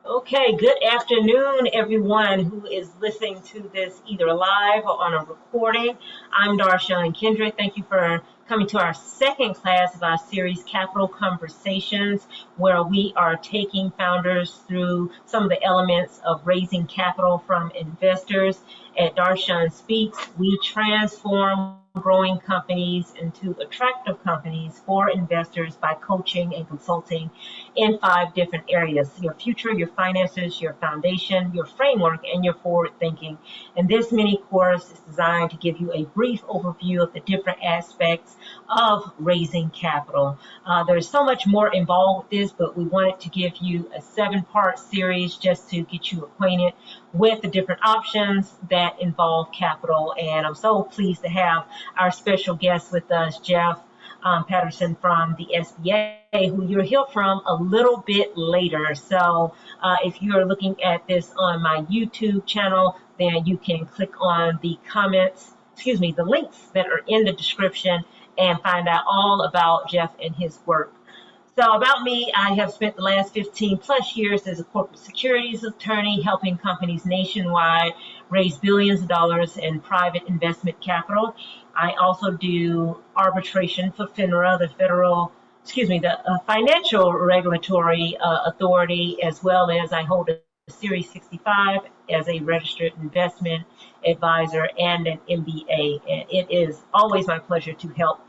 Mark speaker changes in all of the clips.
Speaker 1: Okay, good afternoon, everyone who is listening to this either live or on a recording. I'm Darshan Kendrick. Thank you for coming to our second class of our series, Capital Conversations, where we are taking founders through some of the elements of raising capital from investors. At Darshan Speaks, we transform growing companies into attractive companies for investors by coaching and consulting in 5 different areas: your future, your finances, your foundation, your framework, and your forward thinking. And this mini course is designed to give you a brief overview of the different aspects of raising capital. There's so much more involved with this, but we wanted to give you a 7-part series just to get you acquainted with the different options that involve capital. And I'm so pleased to have our special guest with us, Jeff Patterson from the SBA, who you'll hear from a little bit later. So if you're looking at this on my YouTube channel, then you can click on the the links that are in the description and find out all about Jeff and his work. So about me, I have spent the last 15 plus years as a corporate securities attorney, helping companies nationwide raise billions of dollars in private investment capital. I also do arbitration for FINRA, the Financial Regulatory Authority, as well as I hold a Series 65 as a registered investment advisor and an MBA. And it is always my pleasure to help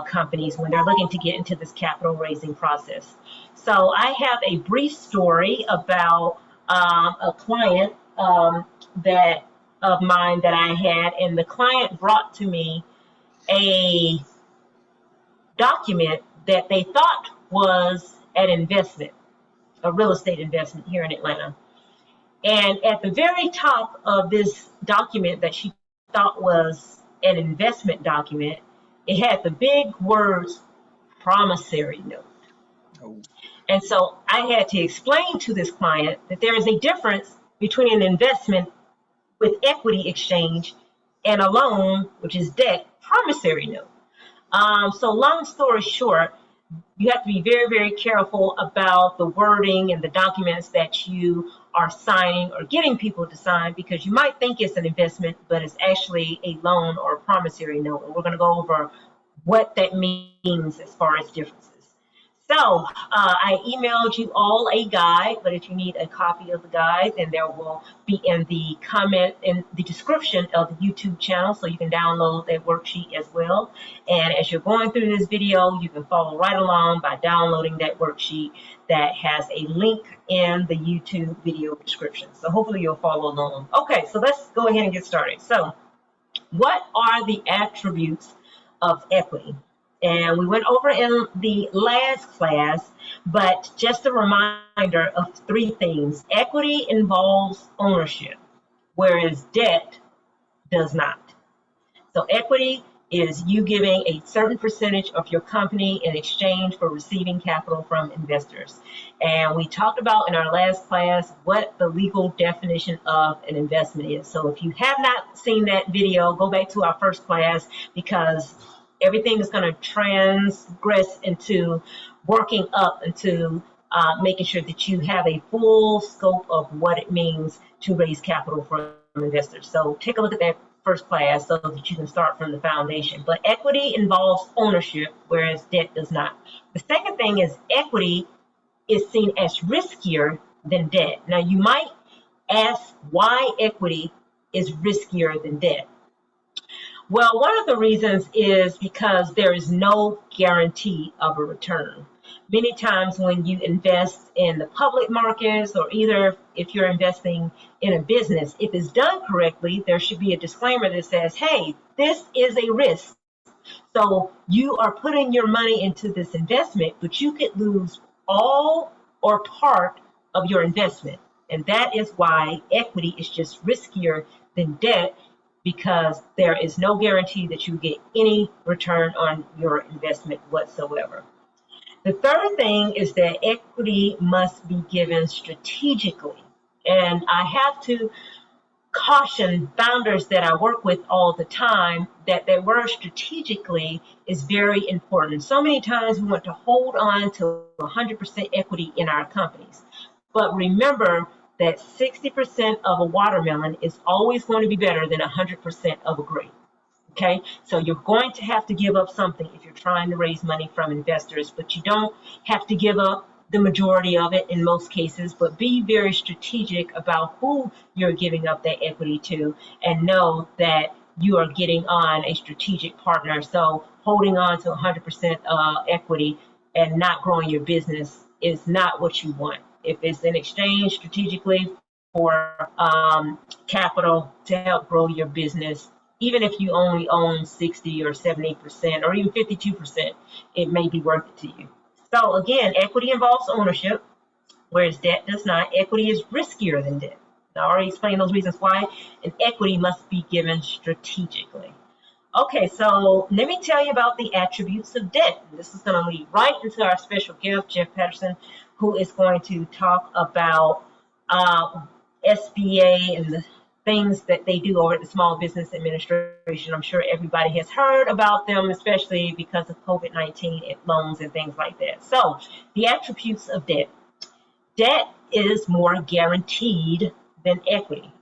Speaker 1: companies when they're looking to get into this capital raising process. So I have a brief story about a client of mine that I had, and the client brought to me a document that they thought was an investment, a real estate investment here in Atlanta. And at the very top of this document that she thought was an investment document, it had the big words promissory note. Oh. And so I had to explain to this client that there is a difference between an investment with equity exchange and a loan, which is debt, promissory note. So long story short, you have to be very, very careful about the wording and the documents that you are signing or getting people to sign, because you might think it's an investment, but it's actually a loan or a promissory note. And we're going to go over what that means as far as differences. So I emailed you all a guide, but if you need a copy of the guide, then there will be in the comment in the description of the YouTube channel, so you can download that worksheet as well. And as you're going through this video, you can follow right along by downloading that worksheet that has a link in the YouTube video description. So hopefully you'll follow along. Okay, so let's go ahead and get started. So what are the attributes of equity? And we went over in the last class, but just a reminder of 3 things. Equity involves ownership, whereas debt does not. So equity is you giving a certain percentage of your company in exchange for receiving capital from investors. And we talked about in our last class what the legal definition of an investment is. So if you have not seen that video, go back to our first class, because everything is going to transgress into working up into making sure that you have a full scope of what it means to raise capital from investors. So take a look at that first class so that you can start from the foundation. But equity involves ownership, whereas debt does not. The second thing is equity is seen as riskier than debt. Now you might ask why equity is riskier than debt. Well, one of the reasons is because there is no guarantee of a return. Many times when you invest in the public markets, or either if you're investing in a business, if it's done correctly, there should be a disclaimer that says, hey, this is a risk. So you are putting your money into this investment, but you could lose all or part of your investment. And that is why equity is just riskier than debt, because there is no guarantee that you get any return on your investment whatsoever. The third thing is that equity must be given strategically. And I have to caution founders that I work with all the time that their word strategically is very important. So many times we want to hold on to 100% equity in our companies. But remember that 60% of a watermelon is always going to be better than 100% of a grape. Okay, so you're going to have to give up something if you're trying to raise money from investors, but you don't have to give up the majority of it in most cases, but be very strategic about who you're giving up that equity to, and know that you are getting on a strategic partner. So holding on to 100% equity and not growing your business is not what you want. If it's in exchange strategically for capital to help grow your business, even if you only own 60 or 70% or even 52%, it may be worth it to you. So again, equity involves ownership, whereas debt does not. Equity is riskier than debt. I already explained those reasons why, and equity must be given strategically. Okay, so let me tell you about the attributes of debt. This is going to lead right into our special guest, Jeff Patterson, who is going to talk about SBA and the things that they do over at the Small Business Administration. I'm sure everybody has heard about them, especially because of COVID-19 loans and things like that. So the attributes of debt. Debt is more guaranteed than equity.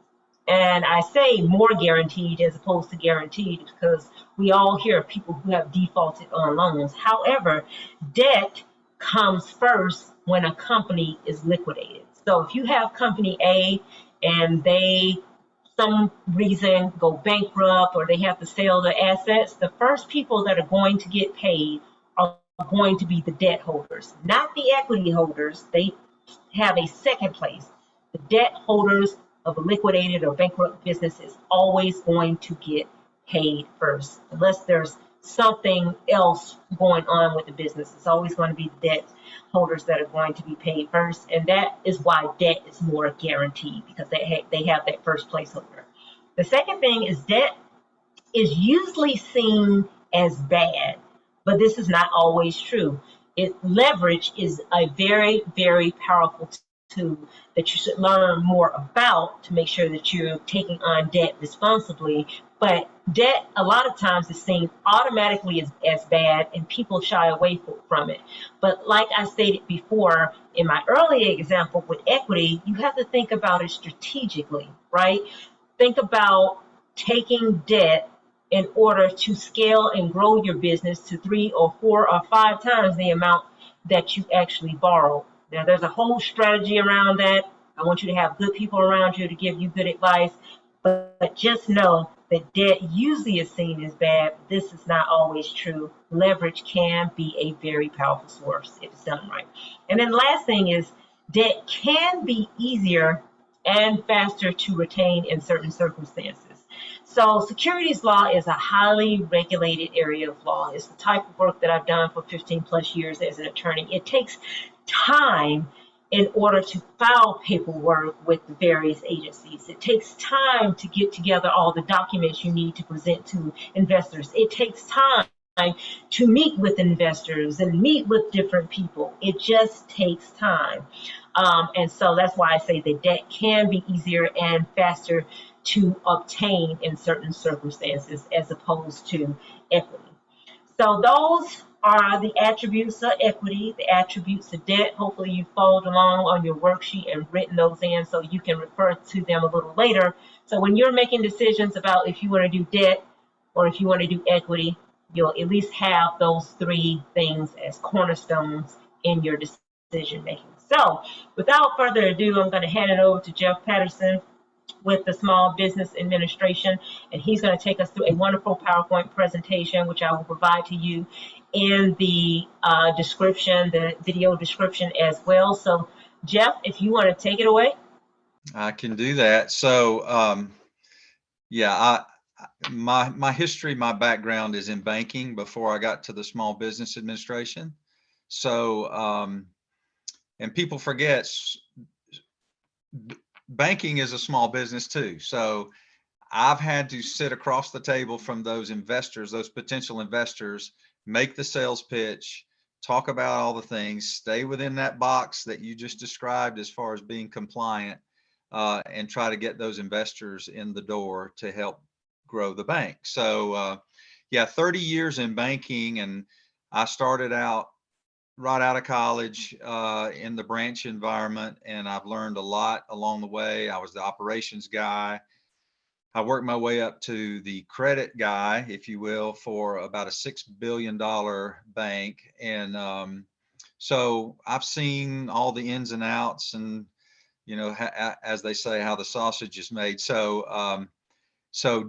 Speaker 1: And I say more guaranteed as opposed to guaranteed because we all hear of people who have defaulted on loans. However, debt comes first when a company is liquidated. So if you have company A and they, some reason, go bankrupt or they have to sell their assets, the first people that are going to get paid are going to be the debt holders, not the equity holders. They have a second place. The debt holders of a liquidated or bankrupt business is always going to get paid first, unless there's something else going on with the business. It's always going to be the debt holders that are going to be paid first, and that is why debt is more guaranteed, because they have that first placeholder. The second thing is debt is usually seen as bad, but this is not always true. Leverage is a very, very powerful tool that you should learn more about to make sure that you're taking on debt responsibly. But debt, a lot of times, is seen automatically as bad, and people shy away from it. But like I stated before in my earlier example with equity, you have to think about it strategically, right? Think about taking debt in order to scale and grow your business to 3 or 4 or 5 times the amount that you actually borrow. Now, there's a whole strategy around that. I want you to have good people around you to give you good advice, but just know that debt usually is seen as bad. This is not always true. Leverage can be a very powerful source if it's done right. And then the last thing is debt can be easier and faster to retain in certain circumstances. So securities law is a highly regulated area of law. It's the type of work that I've done for 15 plus years as an attorney. It takes time in order to file paperwork with the various agencies. It takes time to get together all the documents you need to present to investors. It takes time to meet with investors and meet with different people. It just takes time. And so that's why I say that debt can be easier and faster to obtain in certain circumstances as opposed to equity. So those are the attributes of equity, the attributes of debt. Hopefully you followed along on your worksheet and written those in so you can refer to them a little later. So when you're making decisions about if you want to do debt or if you want to do equity, you'll at least have those 3 things as cornerstones in your decision making. So without further ado, I'm going to hand it over to Jeff Patterson with the Small Business Administration, and he's going to take us through a wonderful PowerPoint presentation, which I will provide to you in the description, the video description as well. So Jeff, if you want to take it away.
Speaker 2: I can do that. So yeah, my history, my background is in banking before I got to the Small Business Administration. So and people forget banking is a small business too. So I've had to sit across the table from those investors, those potential investors, make the sales pitch, talk about all the things, stay within that box that you just described as far as being compliant, and try to get those investors in the door to help grow the bank. So yeah, 30 years in banking, and I started out right out of college in the branch environment, and I've learned a lot along the way. I was the operations guy. I worked my way up to the credit guy, if you will, for about a $6 billion bank. And so I've seen all the ins and outs, and, you know, as they say, how the sausage is made. So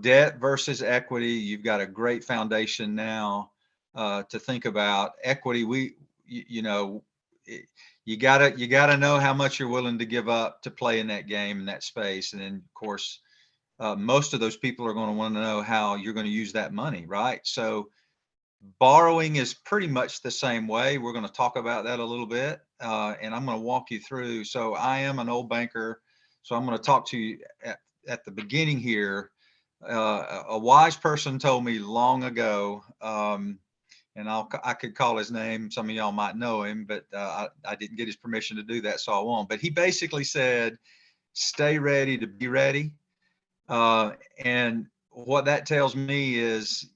Speaker 2: debt versus equity, you've got a great foundation now to think about. Equity, you know, you gotta know how much you're willing to give up to play in that game, in that space. And then, of course, most of those people are going to want to know how you're going to use that money, right? So borrowing is pretty much the same way. We're going to talk about that a little bit, and I'm going to walk you through. So I am an old banker, so I'm going to talk to you at the beginning here. A wise person told me long ago, and I could call his name. Some of y'all might know him, but I didn't get his permission to do that, so I won't. But he basically said, "Stay ready to be ready." And what that tells me is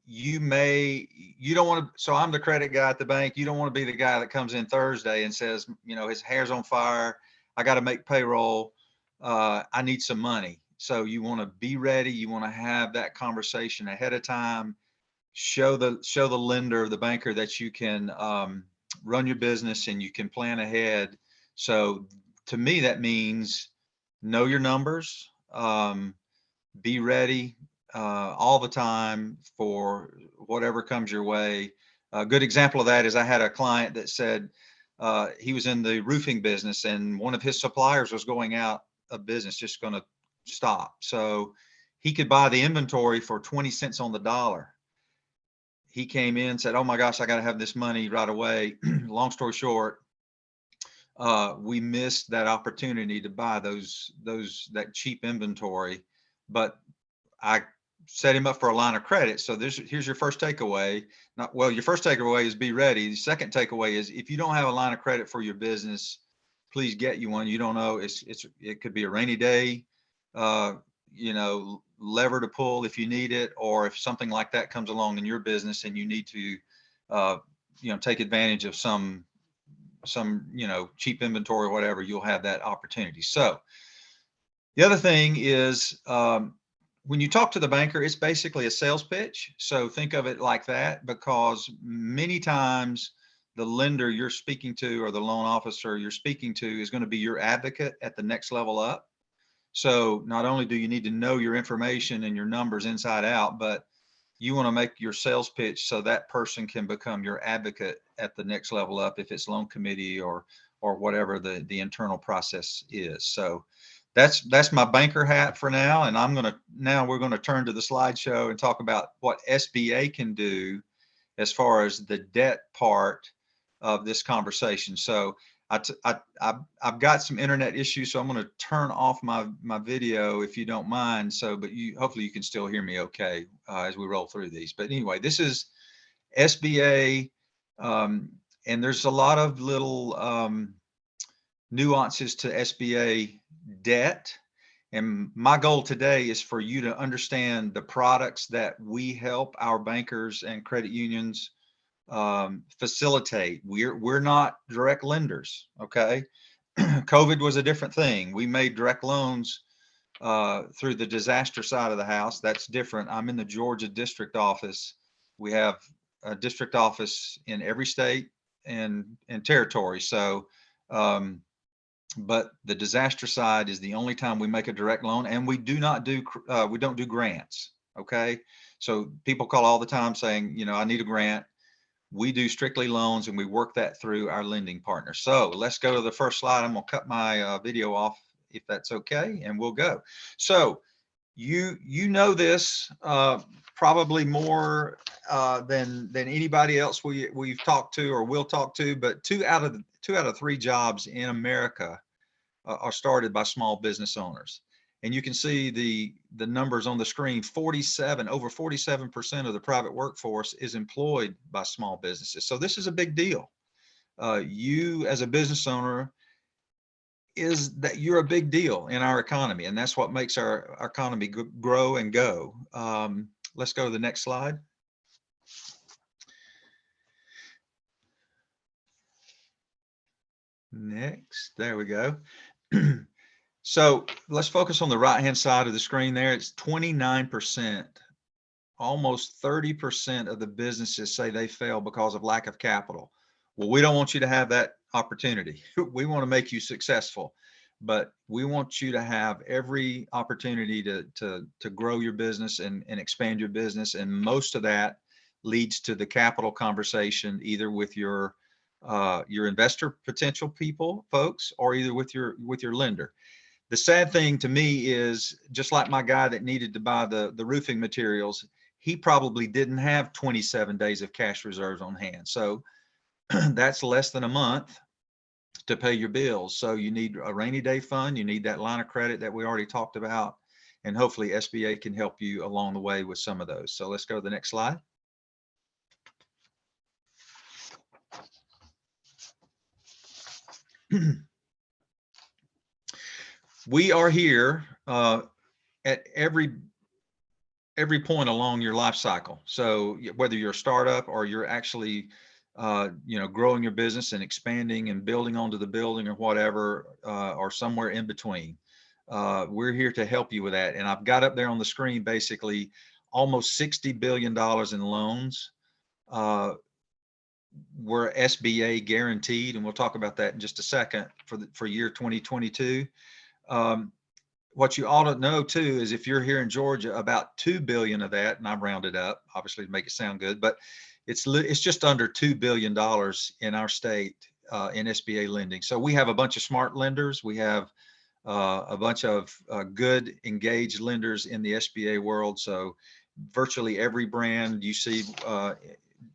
Speaker 2: you don't want to, so I'm the credit guy at the bank. You don't want to be the guy that comes in Thursday and says, you know, his hair's on fire. I got to make payroll. I need some money. So you want to be ready. You want to have that conversation ahead of time. Show the lender, the banker, that you can run your business and you can plan ahead. So to me, that means know your numbers. Be ready all the time for whatever comes your way. A good example of that is I had a client that said he was in the roofing business, and one of his suppliers was going out of business, just going to stop. So he could buy the inventory for 20 cents on the dollar. He came in and said, "Oh my gosh, I got to have this money right away." Long story short, we missed that opportunity to buy that cheap inventory. But I set him up for a line of credit. So here's your first takeaway. Your first takeaway is be ready. The second takeaway is, if you don't have a line of credit for your business, please get you one. You don't know, it could be a rainy day, lever to pull if you need it, or if something like that comes along in your business and you need to, take advantage of some cheap inventory or whatever, you'll have that opportunity. So the other thing is, when you talk to the banker, it's basically a sales pitch. So think of it like that, because many times the lender you're speaking to or the loan officer you're speaking to is going to be your advocate at the next level up. So not only do you need to know your information and your numbers inside out, but you want to make your sales pitch so that person can become your advocate at the next level up, if it's loan committee or whatever the internal process is. So that's my banker hat for now. And we're going to turn to the slideshow and talk about what SBA can do as far as the debt part of this conversation. So I've got some internet issues, so I'm going to turn off my video if you don't mind. So, but hopefully you can still hear me okay as we roll through these. But anyway, this is SBA, and there's a lot of little nuances to SBA debt. And my goal today is for you to understand the products that we help our bankers and credit unions facilitate. We're not direct lenders. Okay. COVID was a different thing. We made direct loans through the disaster side of the house. That's different. I'm in the Georgia district office. We have a district office in every state and territory. So, but the disaster side is the only time we make a direct loan, and we don't do grants. Okay. So people call all the time saying, I need a grant. We do strictly loans, and we work that through our lending partners. So let's go to the first slide. I'm going to cut my video off if that's okay, and we'll go. So you know this probably more than anybody else we've talked to or will talk to, but two out of three jobs in America are started by small business owners. And you can see the numbers on the screen. Over 47% of the private workforce is employed by small businesses. So this is a big deal. You as a business owner, you're a big deal in our economy, and that's what makes our economy grow and go. Let's go to the next slide. Next, there we go. So let's focus on the right-hand side of the screen there. It's 29%, almost 30% of the businesses say they fail because of lack of capital. Well, we don't want you to have that opportunity. We want to make you successful, but we want you to have every opportunity to grow your business and expand your business. And most of that leads to the capital conversation, either with your investor potential folks, or either with your lender. The sad thing to me is, just like my guy that needed to buy the roofing materials, he probably didn't have 27 days of cash reserves on hand. So that's less than a month to pay your bills. So you need a rainy day fund. You need that line of credit that we already talked about. And hopefully SBA can help you along the way with some of those. So let's go to the next slide. We are here at every point along your life cycle. So whether you're a startup or you're actually growing your business and expanding and building onto the building or whatever, or somewhere in between, we're here to help you with that. And I've got up there on the screen basically almost $60 billion in loans were SBA guaranteed, and we'll talk about that in just a second for year 2022. What you ought to know too is, if you're here in Georgia, about 2 billion of that, and I've rounded up obviously to make it sound good, but it's just under $2 billion in our state in SBA lending. So we have a bunch of smart lenders. We have a bunch of good engaged lenders in the SBA world. So virtually every brand you see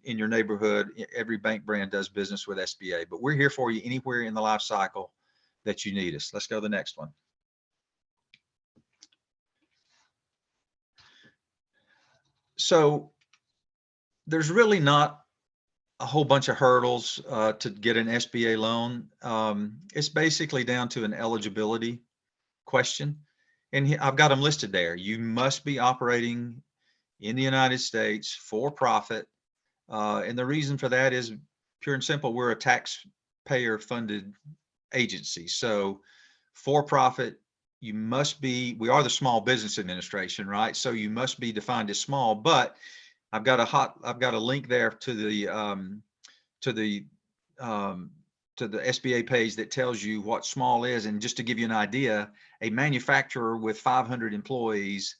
Speaker 2: in your neighborhood, every bank brand does business with SBA, but we're here for you anywhere in the life cycle that you need us. Let's go to the next one. So there's really not a whole bunch of hurdles to get an SBA loan. It's basically down to an eligibility question. And I've got them listed there. You must be operating in the United States for profit. And the reason for that is pure and simple. We're a taxpayer funded agency. So for profit, you must be, we are the Small Business Administration, right? So you must be defined as small, but I've got a link there to the SBA page that tells you what small is. And just to give you an idea, a manufacturer with 500 employees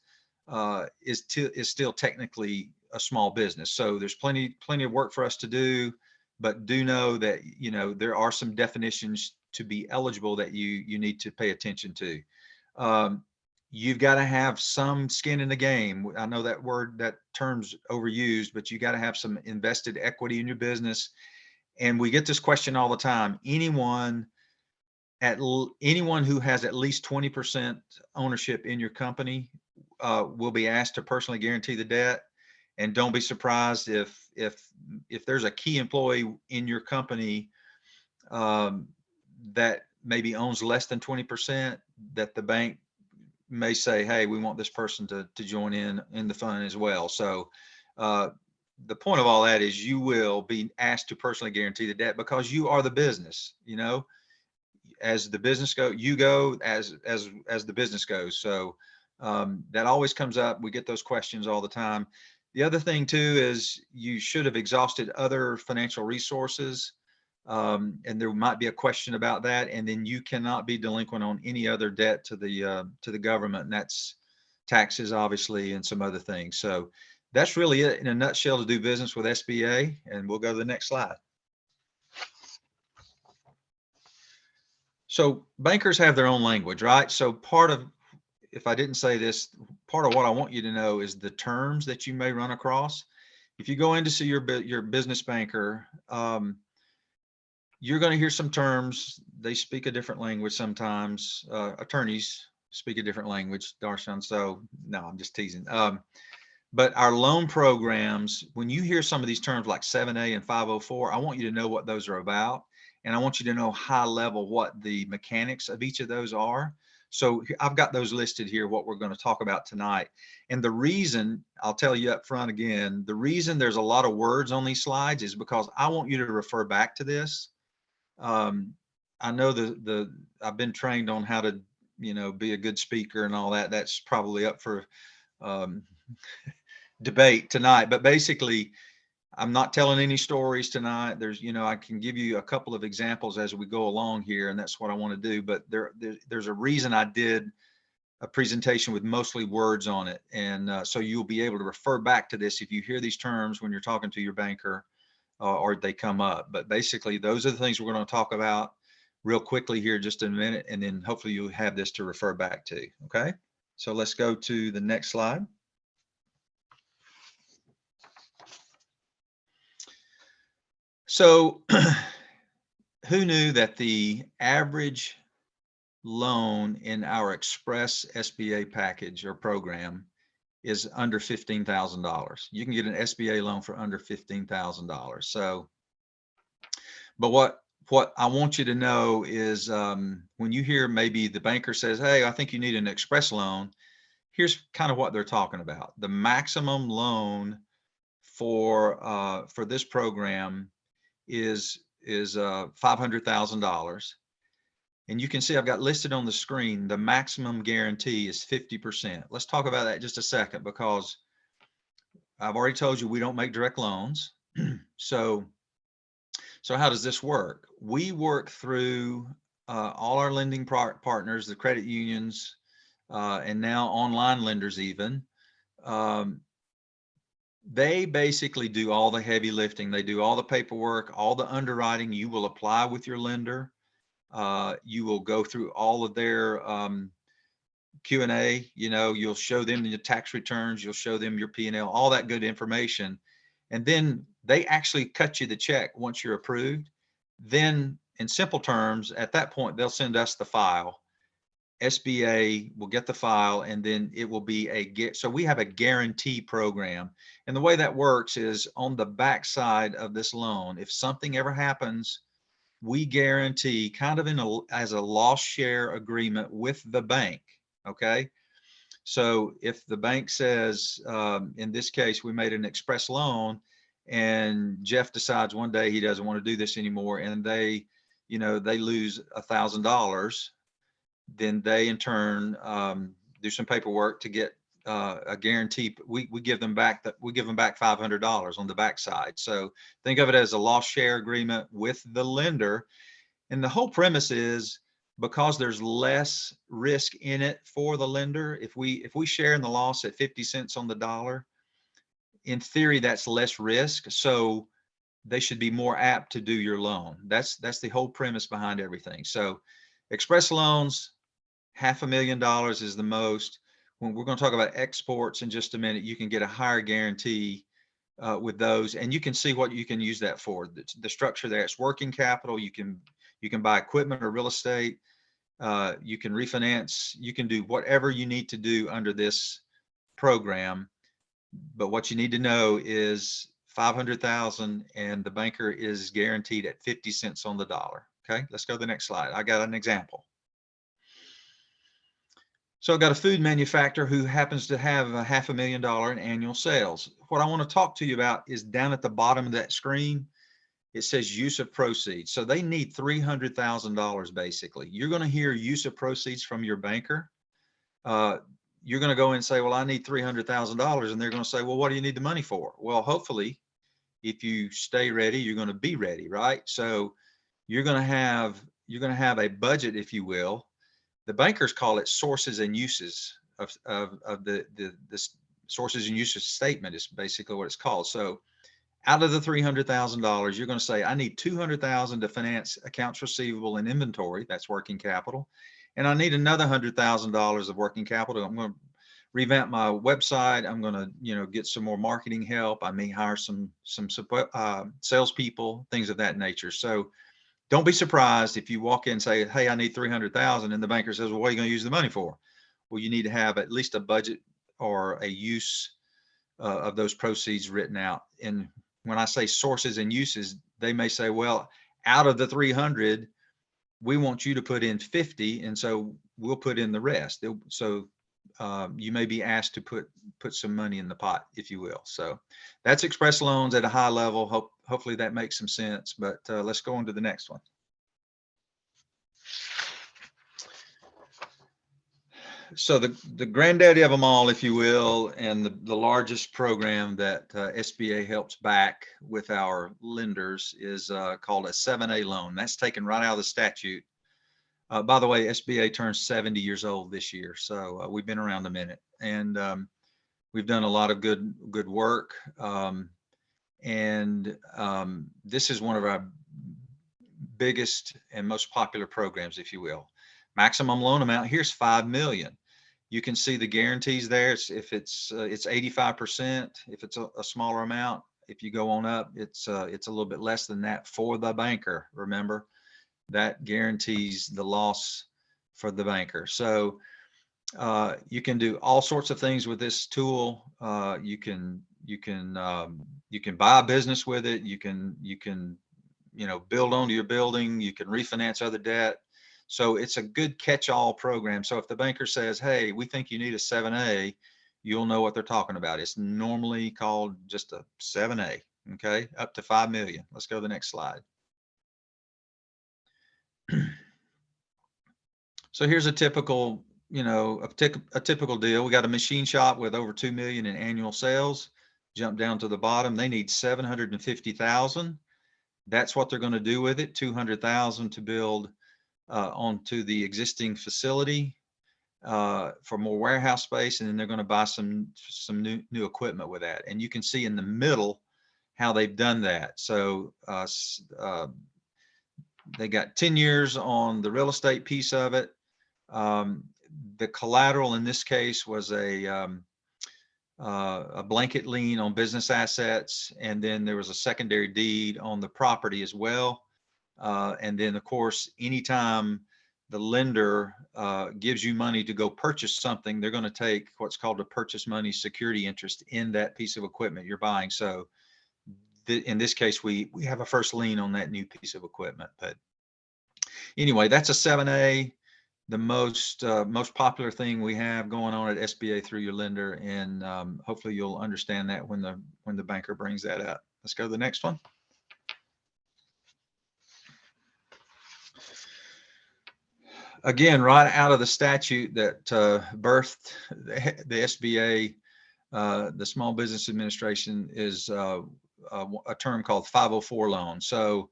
Speaker 2: is still technically a small business. So there's plenty of work for us to do, but do know that, there are some definitions to be eligible that you need to pay attention to. You've got to have some skin in the game. I know that term's overused, but you got to have some invested equity in your business. And we get this question all the time. Anyone who has at least 20% ownership in your company will be asked to personally guarantee the debt. And don't be surprised if there's a key employee in your company that maybe owns less than 20%, that the bank may say, hey, we want this person to join in the fund as well. So the point of all that is you will be asked to personally guarantee the debt because you are the business. As the business goes, you go as the business goes. So that always comes up. We get those questions all the time. The other thing too is you should have exhausted other financial resources. And there might be a question about that. And then you cannot be delinquent on any other debt to the government, and that's taxes, obviously, and some other things. So that's really it in a nutshell to do business with SBA. And we'll go to the next slide. So bankers have their own language, right? So if I didn't say this, part of what I want you to know is the terms that you may run across. If you go in to see your business banker, you're going to hear some terms. They speak a different language sometimes. Attorneys speak a different language, Darshan. So no, I'm just teasing. But our loan programs, when you hear some of these terms like 7A and 504, I want you to know what those are about. And I want you to know high level what the mechanics of each of those are. So I've got those listed here, what we're going to talk about tonight. And the reason, I'll tell you up front again, the reason there's a lot of words on these slides is because I want you to refer back to this. I know I've been trained on how to, be a good speaker and all that. That's probably up for um, debate tonight. But basically, I'm not telling any stories tonight. I can give you a couple of examples as we go along here, and that's what I want to do. But there's a reason I did a presentation with mostly words on it. And so you'll be able to refer back to this if you hear these terms when you're talking to your banker or they come up. But basically, those are the things we're going to talk about real quickly here just in a minute. And then hopefully you'll have this to refer back to. Okay. So let's go to the next slide. So who knew that the average loan in our Express SBA package or program is under $15,000? You can get an SBA loan for under $15,000. So, but what I want you to know is when you hear maybe the banker says, "Hey, I think you need an Express loan," here's kind of what they're talking about. The maximum loan for this program is $500,000. And you can see I've got listed on the screen, the maximum guarantee is 50%. Let's talk about that just a second, because I've already told you we don't make direct loans. So how does this work? We work through all our lending partners, the credit unions, and now online lenders even. They basically do all the heavy lifting. They do all the paperwork, all the underwriting. You will apply with your lender. You will go through all of their Q&A. You'll show them your tax returns. You'll show them your P&L, all that good information. And then they actually cut you the check once you're approved. Then in simple terms, at that point, they'll send us the file. SBA will get the file, and then it will be so we have a guarantee program. And the way that works is on the back side of this loan, if something ever happens, we guarantee kind of as a loss share agreement with the bank. Okay. So if the bank says, in this case, we made an Express loan and Jeff decides one day he doesn't want to do this anymore, and they lose $1,000, then they in turn do some paperwork to get a guarantee. We give them back $500 on the backside. So think of it as a loss share agreement with the lender. And the whole premise is because there's less risk in it for the lender. If we share in the loss at 50 cents on the dollar, in theory, that's less risk. So they should be more apt to do your loan. That's the whole premise behind everything. So Express loans, $500,000 is the most. When we're going to talk about exports in just a minute, you can get a higher guarantee with those, and you can see what you can use that for. The structure there, it's working capital. You can buy equipment or real estate. You can refinance. You can do whatever you need to do under this program. But what you need to know is 500,000, and the banker is guaranteed at 50 cents on the dollar. Okay, let's go to the next slide. I got an example. So I've got a food manufacturer who happens to have $500,000 in annual sales. What I want to talk to you about is down at the bottom of that screen. It says use of proceeds. So they need $300,000 basically. You're going to hear use of proceeds from your banker. You're going to go and say, well, I need $300,000. And they're going to say, well, what do you need the money for? Well, hopefully, if you stay ready, you're going to be ready, right? So you're going to have a budget, if you will. The bankers call it sources and uses of the sources and uses statement is basically what it's called. So out of the $300,000, you're going to say, I need $200,000 to finance accounts receivable and inventory. That's working capital. And I need another $100,000 of working capital. I'm going to revamp my website. I'm going to, get some more marketing help. I may hire some salespeople, things of that nature. So don't be surprised if you walk in and say, hey, I need 300,000, and the banker says, well, what are you going to use the money for? Well, you need to have at least a budget or a use of those proceeds written out. And when I say sources and uses, they may say, well, out of the 300, we want you to put in 50. And so we'll put in the rest. So you may be asked to put some money in the pot, if you will. So that's Express loans at a high level. Hopefully that makes some sense, but let's go on to the next one. So the granddaddy of them all, if you will, and the largest program that SBA helps back with our lenders is called a 7A loan. That's taken right out of the statute. By the way, SBA turns 70 years old this year, so we've been around a minute, and we've done a lot of good work. This is one of our biggest and most popular programs, if you will. Maximum loan amount here's $5 million. You can see the guarantees there. If it's 85%, if it's a smaller amount. If you go on up, it's a little bit less than that for the banker. Remember, that guarantees the loss for the banker. So you can do all sorts of things with this tool. You can buy a business with it. You can build onto your building. You can refinance other debt. So it's a good catch-all program. So if the banker says, hey, we think you need a 7A, you'll know what they're talking about. It's normally called just a 7A, okay, up to 5 million. Let's go to the next slide. So here's a typical, a typical deal. We got a machine shop with over 2 million in annual sales. Jump down to the bottom. They need 750,000. That's what they're going to do with it. 200,000 to build onto the existing facility for more warehouse space, and then they're going to buy some new equipment with that. And you can see in the middle how they've done that. So they got 10 years on the real estate piece of it. The collateral in this case was a blanket lien on business assets, and then there was a secondary deed on the property as well. And then, of course, anytime the lender gives you money to go purchase something, they're going to take what's called a purchase money security interest in that piece of equipment you're buying. So in this case, we have a first lien on that new piece of equipment. But anyway, that's a 7A, the most popular thing we have going on at SBA through your lender, and hopefully you'll understand that when the banker brings that up. Let's go to the next one. Again, right out of the statute that birthed the SBA, the Small Business Administration, is a term called 504 loan. So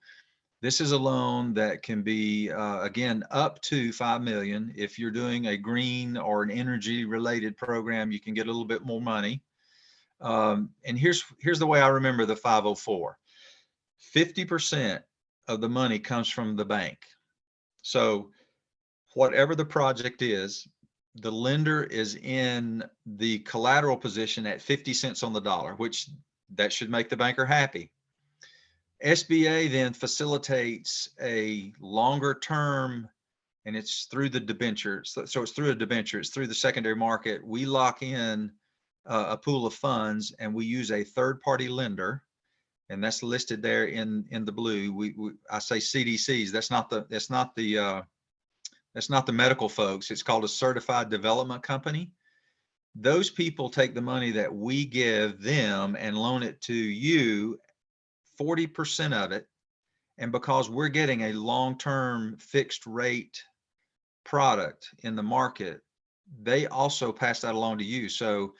Speaker 2: this is a loan that can be, again, up to 5 million. If you're doing a green or an energy related program, you can get a little bit more money. And here's the way I remember the 504. 50% of the money comes from the bank. So whatever the project is, the lender is in the collateral position at 50 cents on the dollar, which that should make the banker happy. SBA then facilitates a longer term, and it's through the debenture. So it's through a debenture, it's through the secondary market. We lock in a pool of funds, and we use a third party lender, and that's listed there in the blue. I say CDCs. That's not the medical folks. It's called a certified development company. Those people take the money that we give them and loan it to you, 40% of it. And because we're getting a long-term fixed rate product in the market, they also pass that along to you. So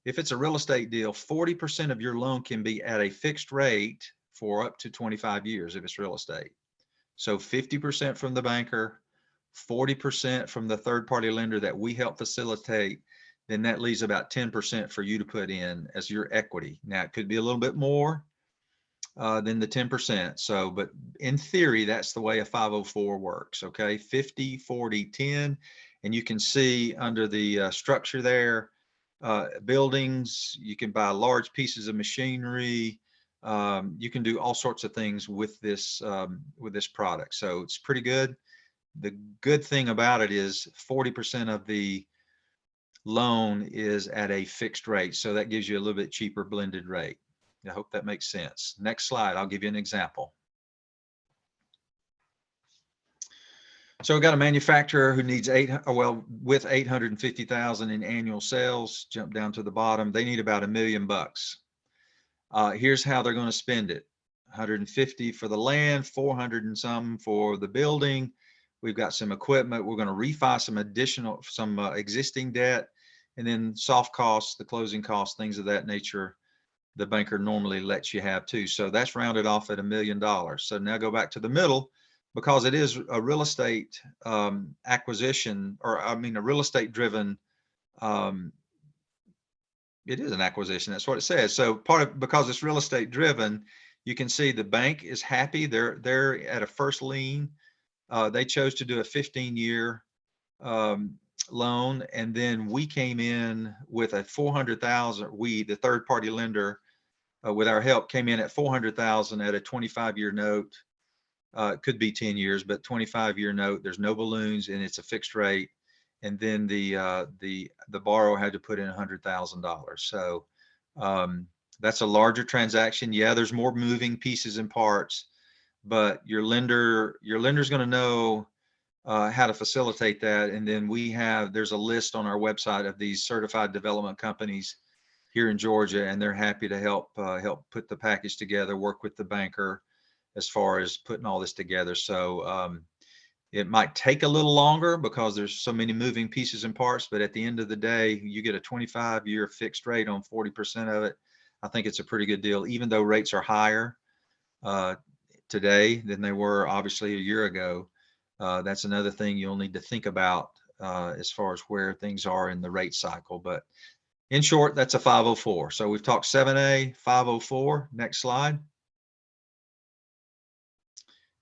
Speaker 2: if it's a real estate deal, 40% of your loan can be at a fixed rate for up to 25 years if it's real estate. So 50% from the banker, 40% from the third party lender that we help facilitate, then that leaves about 10% for you to put in as your equity. Now it could be a little bit more than the 10%. So, but in theory, that's the way a 504 works. Okay. 50, 40, 10. And you can see under the structure there, buildings, you can buy large pieces of machinery. You can do all sorts of things with this product. So it's pretty good. The good thing about it is 40% of the loan is at a fixed rate. So that gives you a little bit cheaper blended rate. I hope that makes sense. Next slide, I'll give you an example. So we've got a manufacturer who needs with 850,000 in annual sales. Jump down to the bottom. They need about $1 million. Here's how they're going to spend it: 150 for the land, 400 and some for the building. We've got some equipment. We're going to refi some existing debt, and then soft costs, the closing costs, things of that nature, the banker normally lets you have too. So that's rounded off at $1 million. So now go back to the middle, because it is a real estate acquisition, or I mean, a real estate driven, it is an acquisition. That's what it says. So because it's real estate driven, you can see the bank is happy. They're at a first lien. They chose to do a 15-year loan, and then we came in with a 400,000. We, the third party lender, with our help, came in at 400,000 at a 25-year note. It could be 10 years, but 25-year note. There's no balloons, and it's a fixed rate. And then the borrower had to put in $100,000. So that's a larger transaction. Yeah, there's more moving pieces and parts, but your lender's going to know how to facilitate that. And then there's a list on our website of these certified development companies here in Georgia, and they're happy to help put the package together, work with the banker as far as putting all this together. So it might take a little longer because there's so many moving pieces and parts, but at the end of the day, you get a 25-year fixed rate on 40% of it. I think it's a pretty good deal, even though rates are higher today than they were obviously a year ago. That's another thing you'll need to think about as far as where things are in the rate cycle. But in short, that's a 504. So we've talked 7A, 504. Next slide.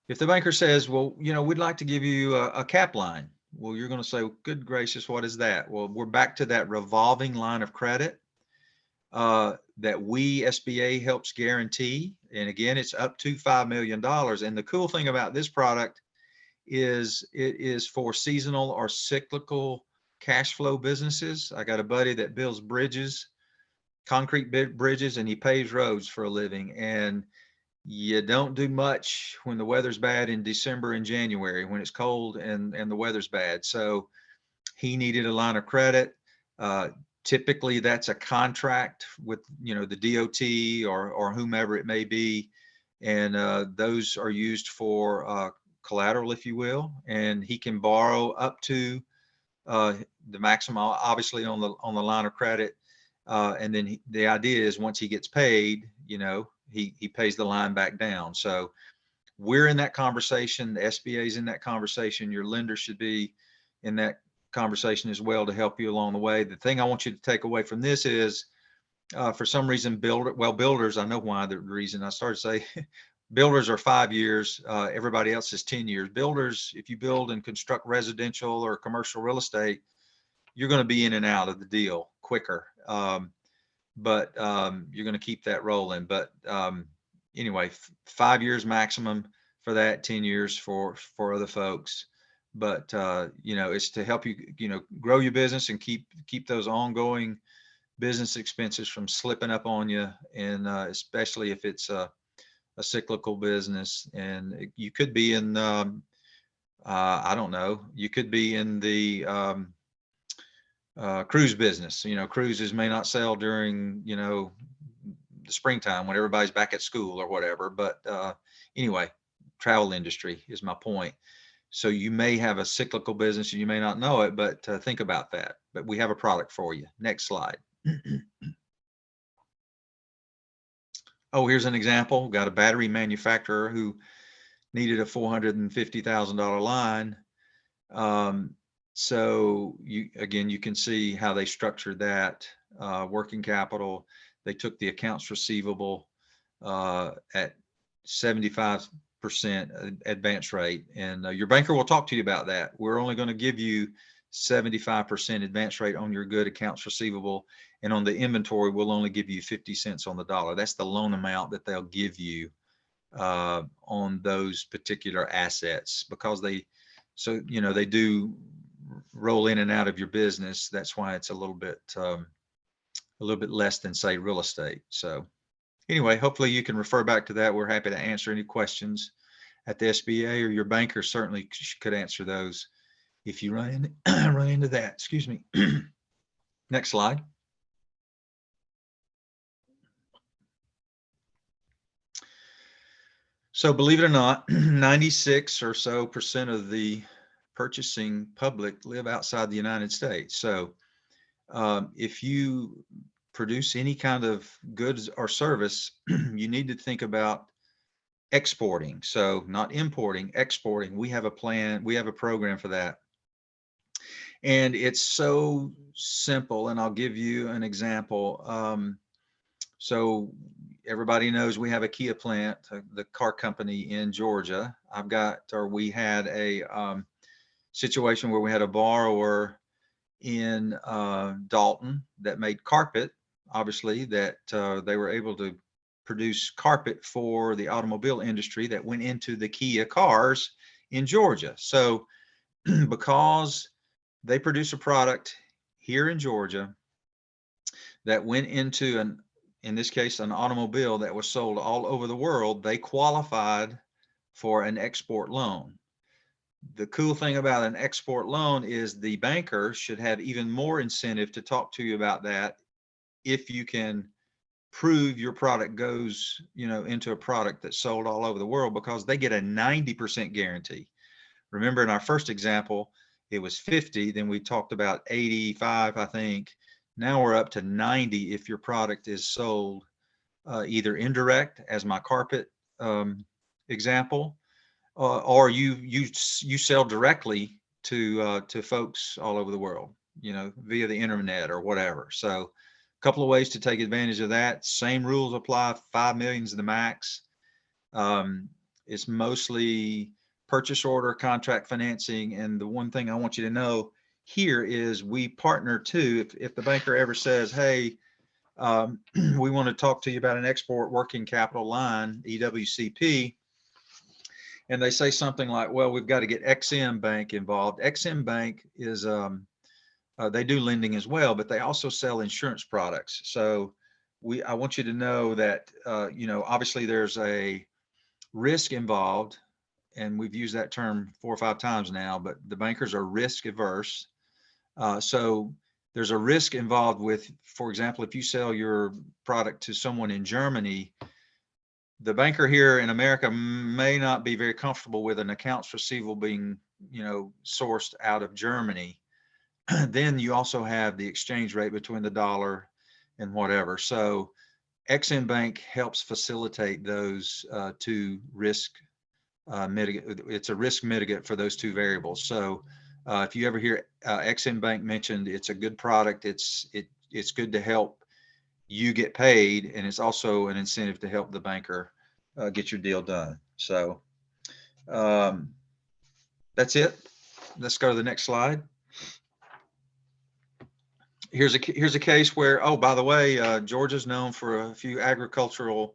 Speaker 2: If the banker says, well, we'd like to give you a cap line. Well, you're going to say, good gracious, what is that? Well, we're back to that revolving line of credit that we, SBA, helps guarantee. And again, it's up to $5 million. And the cool thing about this product is it is for seasonal or cyclical cash flow businesses. I got a buddy that builds bridges, concrete bridges, and he paves roads for a living. And you don't do much when the weather's bad in December and January, when it's cold and the weather's bad. So he needed a line of credit. Typically that's a contract with, the DOT or whomever it may be. And those are used for collateral, if you will. And he can borrow up to the maximum, obviously on the line of credit. And then the idea is once he gets paid, he pays the line back down. So we're in that conversation. The SBA is in that conversation. Your lender should be in that conversation as well to help you along the way. The thing I want you to take away from this is, for some reason, builders, I know why. The reason I started to say builders are 5 years. Everybody else is 10 years. Builders, if you build and construct residential or commercial real estate, you're going to be in and out of the deal quicker. But you're going to keep that rolling. But anyway, 5 years maximum for that, 10 years for other folks. But it's to help you, grow your business and keep those ongoing business expenses from slipping up on you, and especially if it's a cyclical business. And you could be in, I don't know, you could be in the cruise business. Cruises may not sell during, the springtime when everybody's back at school or whatever. But anyway, travel industry is my point. So you may have a cyclical business and you may not know it, but think about that. But we have a product for you. Next slide. Oh, here's an example. Got a battery manufacturer who needed a $450,000 line. So you can see how they structured that working capital. They took the accounts receivable at 75% advance rate, and your banker will talk to you about that. We're only going to give you 75% advance rate on your good accounts receivable, and on the inventory we'll only give you 50 cents on the dollar. That's the loan amount that they'll give you on those particular assets, because they do roll in and out of your business. That's why it's a little bit less than, say, real estate. So anyway, hopefully you can refer back to that. We're happy to answer any questions at the SBA, or your banker certainly could answer those if you run into that. Excuse me. Next slide. So believe it or not, 96% or so of the purchasing public live outside the United States. So if you produce any kind of goods or service, you need to think about exporting. So not importing, exporting. We have a plan, we have a program for that. And it's so simple. And I'll give you an example. So everybody knows we have a Kia plant, the car company in Georgia. We had a situation where we had a borrower in Dalton that made carpet, obviously, that they were able to produce carpet for the automobile industry that went into the Kia cars in Georgia. So because they produce a product here in Georgia that went into in this case, an automobile that was sold all over the world, they qualified for an export loan. The cool thing about an export loan is the banker should have even more incentive to talk to you about that if you can prove your product goes, into a product that's sold all over the world, because they get a 90% guarantee. Remember in our first example, it was 50, then we talked about 85, I think. Now we're up to 90 if your product is sold either indirect, as my carpet example, or you sell directly to folks all over the world, via the internet or whatever. So a couple of ways to take advantage of that. Same rules apply. 5 million is the max. It's mostly purchase order, contract financing. And the one thing I want you to know here is we partner too. If the banker ever says, hey, we want to talk to you about an export working capital line, EWCP, and they say something like, well, we've got to get XM Bank involved. XM Bank is, they do lending as well, but they also sell insurance products. So I want you to know that, obviously there's a risk involved, and we've used that term 4 or 5 times now, but the bankers are risk averse. So there's a risk involved with, for example, if you sell your product to someone in Germany, the banker here in America may not be very comfortable with an accounts receivable being, sourced out of Germany. Then you also have the exchange rate between the dollar and whatever. So XM Bank helps facilitate those two risk mitigate. It's a risk mitigate for those two variables. So if you ever hear XM Bank mentioned, it's a good product. It's good to help you get paid, and it's also an incentive to help the banker get your deal done. So that's it. Let's go to the next slide. Here's a case where, oh, by the way, Georgia's known for a few agricultural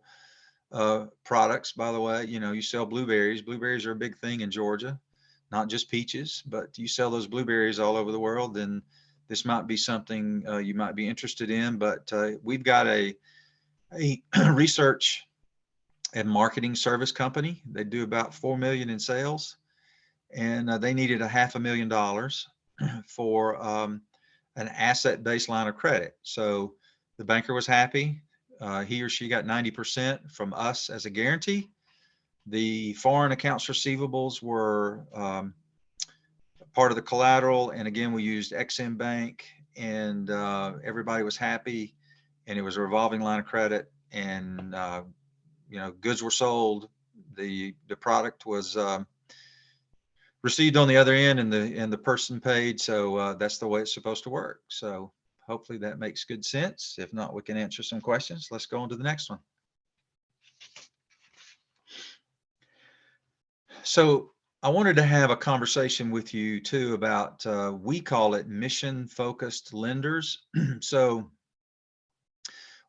Speaker 2: products. By the way, you sell blueberries. Blueberries are a big thing in Georgia, not just peaches, but you sell those blueberries all over the world. Then this might be something you might be interested in. But we've got a research and marketing service company. They do about 4 million in sales, and they needed $500,000 for an asset-based line of credit. So the banker was happy. He or she got 90% from us as a guarantee. The foreign accounts receivables were part of the collateral. And again, we used XM Bank, and everybody was happy, and it was a revolving line of credit, and goods were sold. The product was received on the other end, and the person paid. So that's the way it's supposed to work. So hopefully that makes good sense. If not, we can answer some questions. Let's go on to the next one. So I wanted to have a conversation with you too about, we call it mission focused lenders. So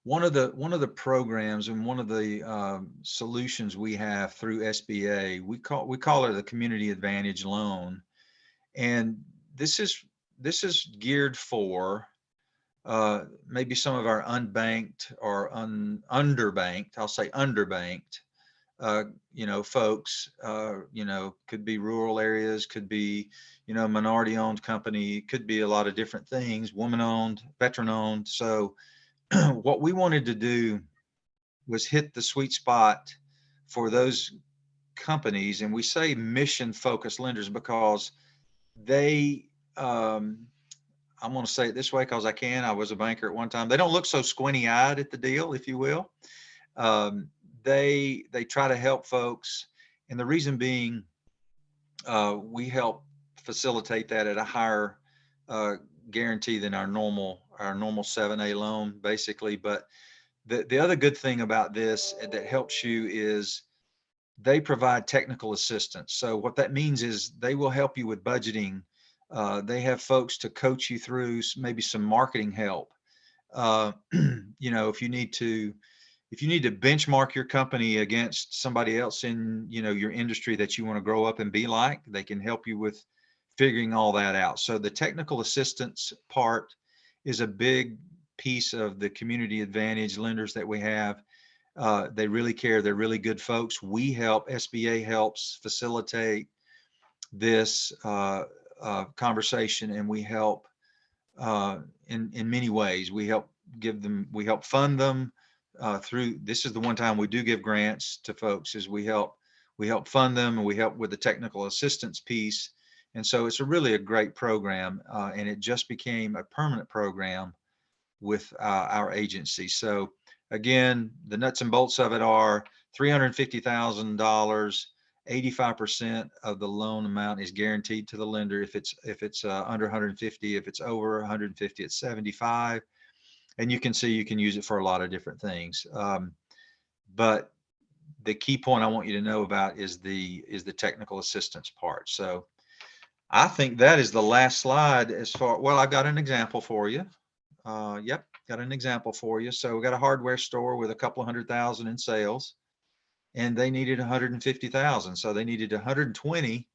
Speaker 2: one of the programs and one of the solutions we have through SBA, we call it a community advantage loan. And this is geared for maybe some of our unbanked or underbanked, I'll say underbanked, folks, could be rural areas, could be, minority owned company, could be a lot of different things, woman owned, veteran owned. So what we wanted to do was hit the sweet spot for those companies. And we say mission focused lenders because they, I'm going to say it this way because I can. I was a banker at one time. They don't look so squinty-eyed at the deal, if you will. They try to help folks, and the reason being, we help facilitate that at a higher guarantee than our normal 7A loan, basically. But the other good thing about this that helps you is they provide technical assistance. So what that means is they will help you with budgeting. They have folks to coach you through maybe some marketing help. If you need to benchmark your company against somebody else in, your industry that you want to grow up and be like, they can help you with figuring all that out. So the technical assistance part is a big piece of the community advantage lenders that we have. They really care. They're really good folks. We help, SBA helps facilitate this conversation, and we help in many ways. We help fund them through. This is the one time we do give grants to folks. Is we help fund them, and we help with the technical assistance piece. And so it's really a great program, and it just became a permanent program with our agency. So again, the nuts and bolts of it are $350,000. 85% of the loan amount is guaranteed to the lender. If it's under 150, if it's over 150, it's 75. And you can see you can use it for a lot of different things. But the key point I want you to know about is the technical assistance part. So I think that is the last slide well, I've got an example for you. Yep, got an example for you. So we got a hardware store with a couple of 100,000 in sales, and they needed 150,000. So they needed 120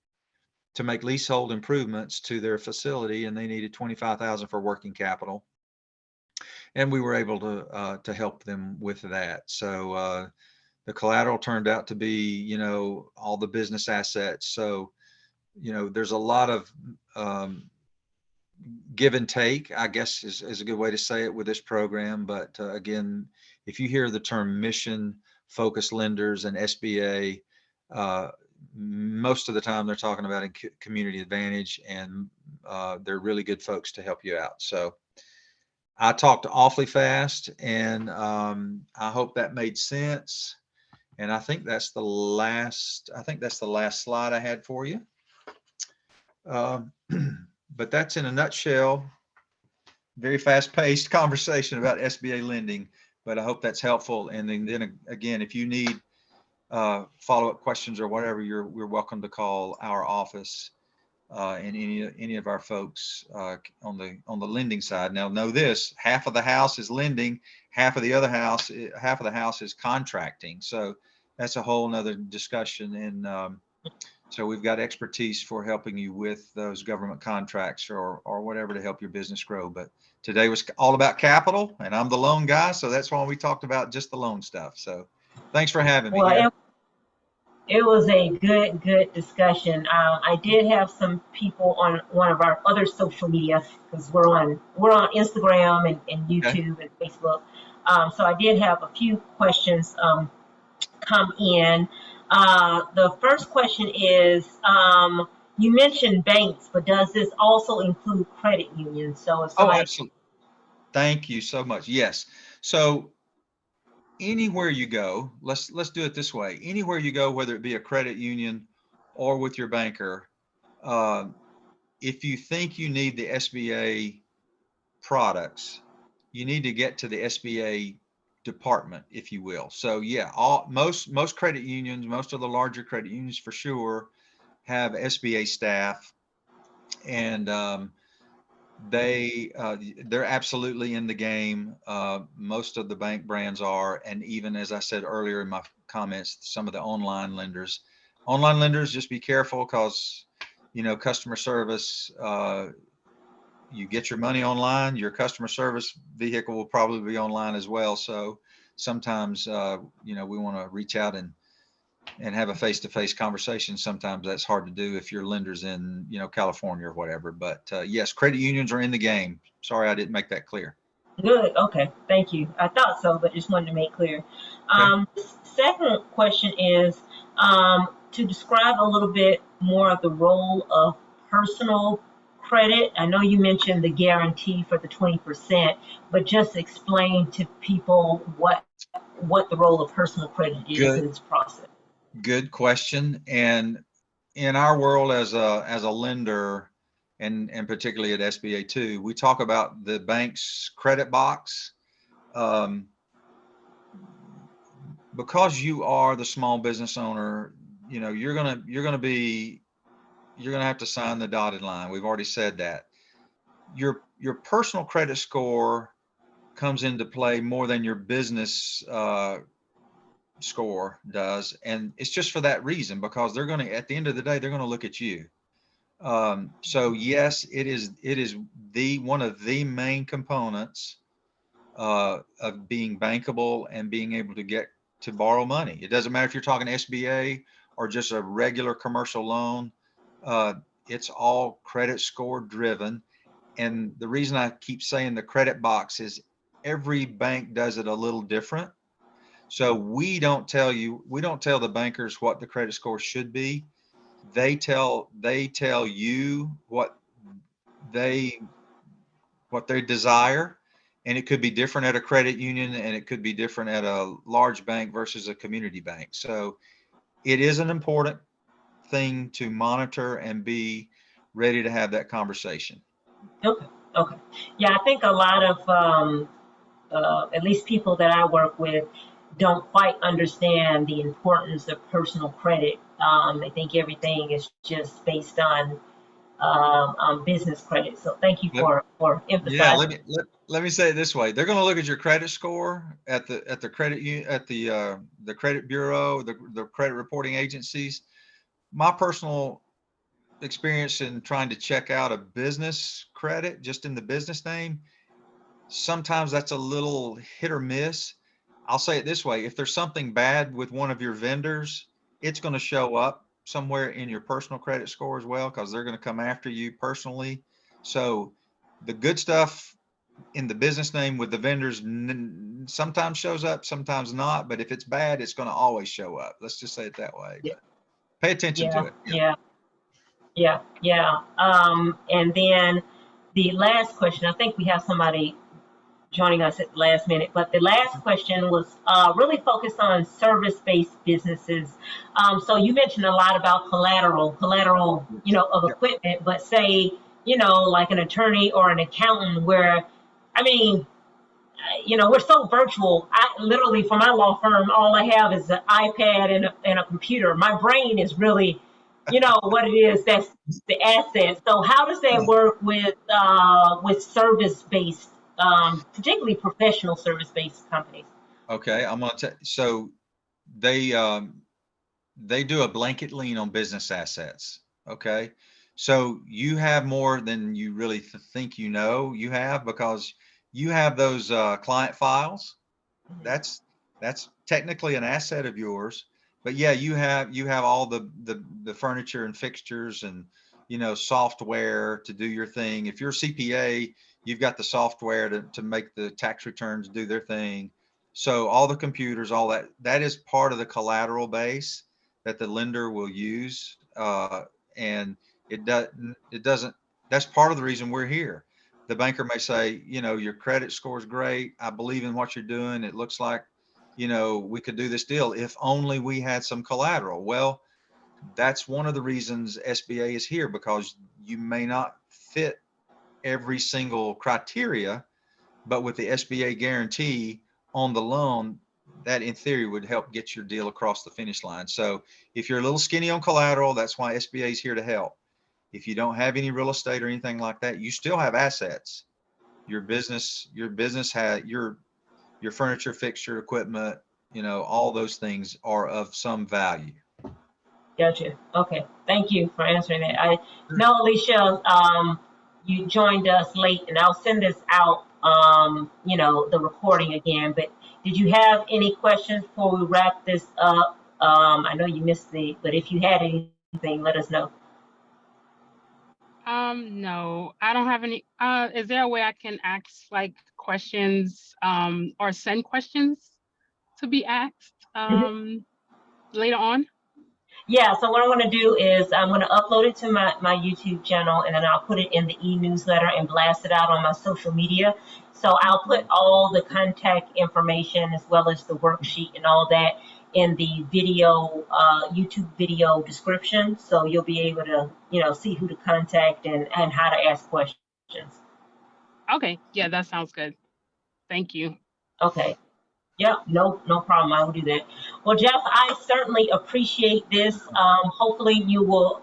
Speaker 2: to make leasehold improvements to their facility, and they needed 25,000 for working capital. And we were able to help them with that. So the collateral turned out to be, all the business assets. So, there's a lot of give and take, I guess is a good way to say it with this program. But again, if you hear the term mission focused lenders and SBA, most of the time they're talking about community advantage, and they're really good folks to help you out. So I talked awfully fast, and I hope that made sense. And I think that's the last slide I had for you. But that's in a nutshell, very fast-paced conversation about SBA lending, but I hope that's helpful. And then again, if you need follow-up questions or whatever, we're welcome to call our office and any of our folks on the lending side. Now, know this: half of the house is lending, half of the house is contracting. So that's a whole nother discussion. And so we've got expertise for helping you with those government contracts or whatever to help your business grow. But today was all about capital, and I'm the loan guy, so that's why we talked about just the loan stuff. So thanks for having me.
Speaker 1: Well, it was a good discussion. I did have some people on one of our other social media, because we're on Instagram and YouTube and Facebook. So I did have a few questions come in. The first question is, you mentioned banks, but does this also include credit unions? So if somebody...
Speaker 2: Oh, absolutely. Thank you so much. Yes. So anywhere you go, let's do it this way. Anywhere you go, whether it be a credit union or with your banker, if you think you need the SBA products, you need to get to the SBA department, if you will. So yeah, most credit unions, most of the larger credit unions for sure, have SBA staff, and they're absolutely in the game. Most of the bank brands are, and even as I said earlier in my comments, some of the online lenders, just be careful, because customer service, you get your money online, your customer service vehicle will probably be online as well. So sometimes we want to reach out and have a face-to-face conversation. Sometimes that's hard to do if your lender's in California or whatever. But yes, credit unions are in the game. Sorry I didn't make that clear.
Speaker 1: Good. Okay. Thank you. I thought so, but just wanted to make clear. Second question is to describe a little bit more of the role of personal credit? I know you mentioned the guarantee for the 20%, but just explain to people what the role of personal credit is in
Speaker 2: Good,
Speaker 1: this process.
Speaker 2: good question. And in our world as a lender, and particularly at SBA too, we talk about the bank's credit box. Um, because you are the small business owner, you're gonna have to sign the dotted line. We've already said that. Your personal credit score comes into play more than your business score does, and it's just for that reason, because they're gonna, at the end of the day, they're gonna look at you. So yes, it is the one of the main components of being bankable and being able to get to borrow money. It doesn't matter if you're talking SBA or just a regular commercial loan. Uh, it's all credit score driven. And the reason I keep saying the credit box is every bank does it a little different. So we don't tell the bankers what the credit score should be. They tell you they what they desire, and it could be different at a credit union, and it could be different at a large bank versus a community bank. So it is an important thing to monitor and be ready to have that conversation.
Speaker 1: Okay, okay. Yeah, I think a lot of at least people that I work with don't quite understand the importance of personal credit. They think everything is just based on business credit. So thank you
Speaker 2: Let-
Speaker 1: for
Speaker 2: yeah,
Speaker 1: emphasizing.
Speaker 2: let me say it this way. They're going to look at your credit score at the the credit bureau, the credit reporting agencies. My personal experience in trying to check out a business credit just in the business name, sometimes that's a little hit or miss. I'll say it this way: if there's something bad with one of your vendors, it's going to show up somewhere in your personal credit score as well, because they're going to come after you personally. So the good stuff in the business name with the vendors sometimes shows up, sometimes not. But if it's bad, it's going to always show up. Let's just say it that way.
Speaker 1: Yeah,
Speaker 2: But pay attention to
Speaker 1: yeah,
Speaker 2: it. Yeah.
Speaker 1: yeah, yeah, yeah. And then the last question, I think we have somebody joining us at the last minute, but the last question was really focused on service-based businesses. So you mentioned a lot about collateral,
Speaker 2: Yes.
Speaker 1: of
Speaker 2: Yep.
Speaker 1: equipment, but say, like an attorney or an accountant where, I mean, we're so virtual. I literally, for my law firm, all I have is an iPad and a computer. My brain is really, what it is. That's the asset. So how does that work with service based, particularly professional service based companies?
Speaker 2: Okay, I'm gonna tell. So they they do a blanket lien on business assets. Okay, so you have more than you really think you have, because you have those client files. That's technically an asset of yours. But yeah, you have all the furniture and fixtures and software to do your thing. If you're a CPA, you've got the software to make the tax returns do their thing. So all the computers, all that is part of the collateral base that the lender will use. And it doesn't, that's part of the reason we're here. The banker may say, your credit score is great. I believe in what you're doing. It looks like, we could do this deal if only we had some collateral. Well, that's one of the reasons SBA is here, because you may not fit every single criteria, but with the SBA guarantee on the loan, that in theory would help get your deal across the finish line. So if you're a little skinny on collateral, that's why SBA is here to help. If you don't have any real estate or anything like that, you still have assets. Your business has your furniture, fixture, equipment, all those things are of some value.
Speaker 1: Gotcha. Okay. Thank you for answering that. I know, Alicia, you joined us late, and I'll send this out, the recording again. But did you have any questions before we wrap this up? I know you missed but if you had anything, let us know.
Speaker 3: No, I don't have any. Is there a way I can ask like questions, or send questions to be asked,
Speaker 1: Mhm.
Speaker 3: later on?
Speaker 1: Yeah, so what I'm going to do is I'm going to upload it to my YouTube channel, and then I'll put it in the e-newsletter and blast it out on my social media. So I'll put all the contact information as well as the worksheet and all that in the video, YouTube video description. So you'll be able to, see who to contact and how to ask questions.
Speaker 3: Okay, yeah, that sounds good. Thank you.
Speaker 1: Okay. Yeah, no problem. I will do that. Well, Jeff, I certainly appreciate this. Hopefully you will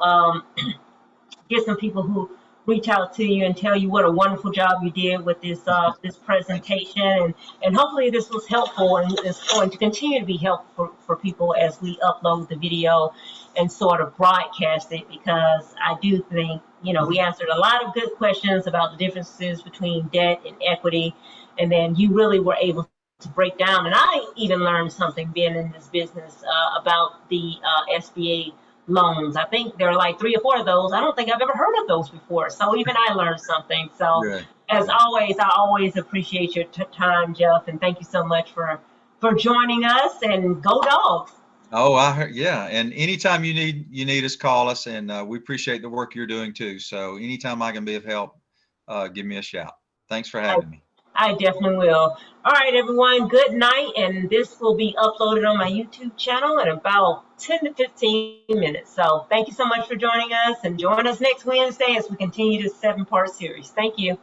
Speaker 1: get some people who reach out to you and tell you what a wonderful job you did with this this presentation, and hopefully this was helpful and it's going to continue to be helpful for people as we upload the video and sort of broadcast it, because I do think we answered a lot of good questions about the differences between debt and equity, and then you really were able to break down, and I even learned something being in this business about the SBA loans. I think there are like 3 or 4 of those. I don't think I've ever heard of those before. So even I learned something. So as always, I always appreciate your time, Jeff, and thank you so much for joining us, and go Dogs.
Speaker 2: Oh, I heard, yeah. And anytime you need us, call us, and we appreciate the work you're doing too. So anytime I can be of help, give me a shout. Thanks for having me.
Speaker 1: I definitely will. All right, everyone, good night. And this will be uploaded on my YouTube channel in about 10 to 15 minutes. So thank you so much for joining us, and join us next Wednesday as we continue this 7-part series. Thank you.